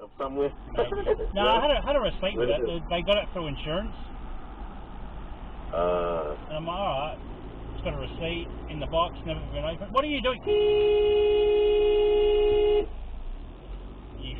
of somewhere. No, I had a receipt for that. They got it through insurance. And I'm like, alright, it's got a receipt in the box, never been opened. What are you doing? You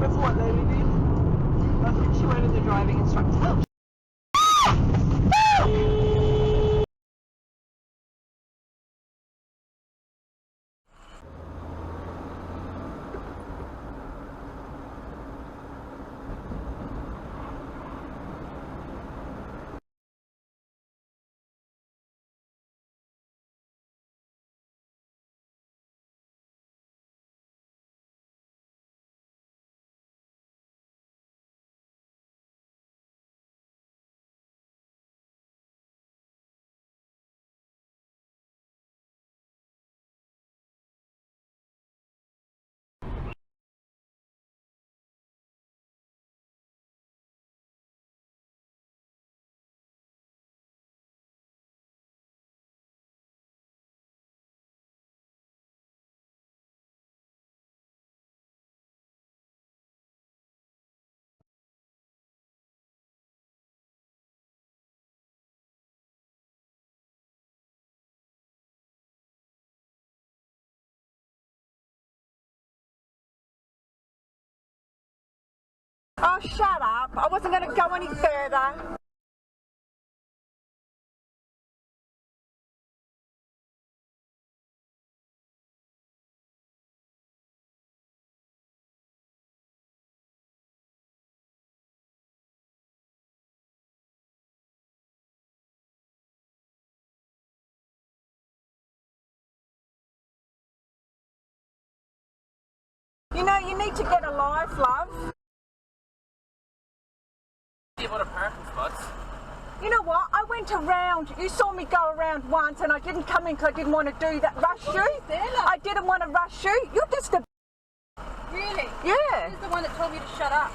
What lady did? I think she went in the driving instructor. Oh, shut up. I wasn't going to go any further. You know, you need to get a life, love. What a parking spots. You know what? I went around. You saw me go around once and I didn't come in because I didn't want to do that. Rush you. I didn't want to rush you. You're just a... Really? Yeah. Who's the one that told me to shut up?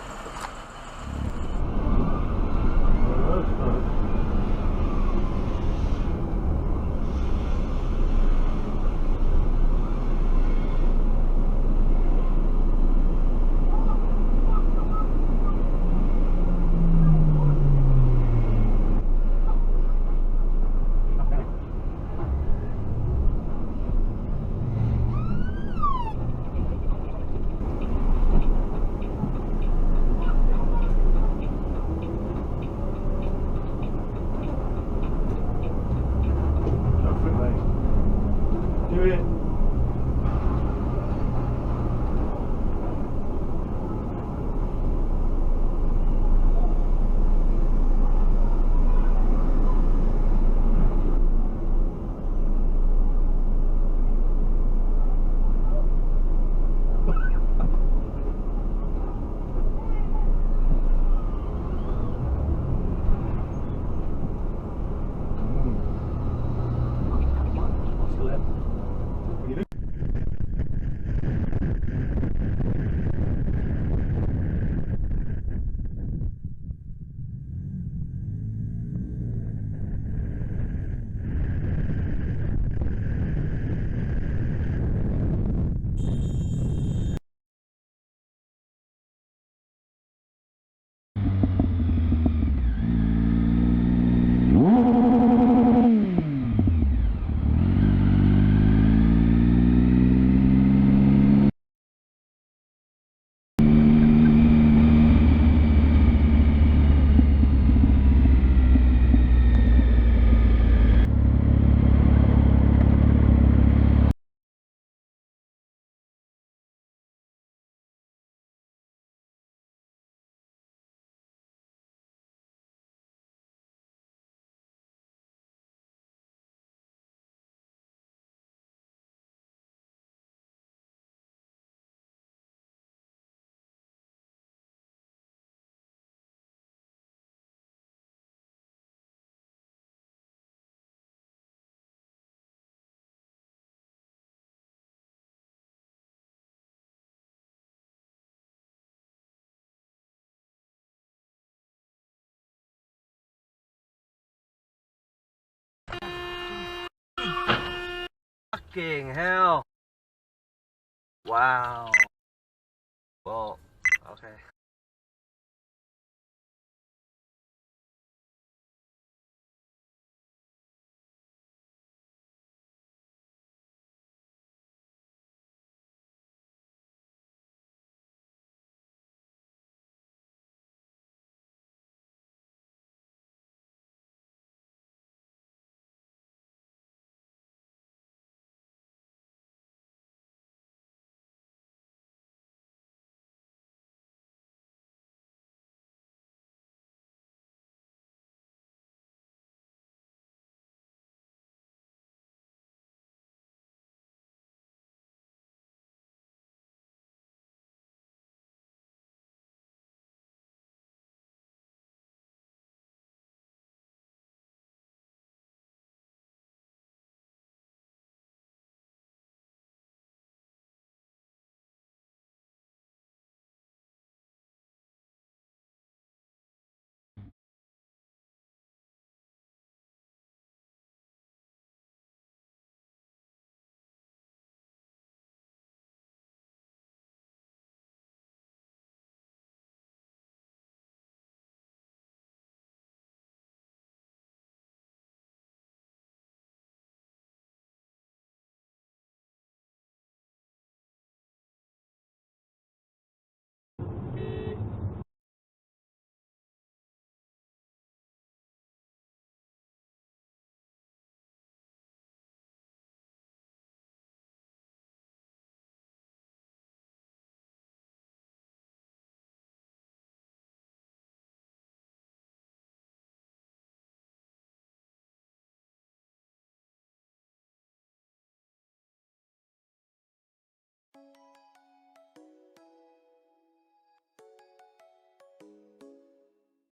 Fucking hell. Wow. Well, okay.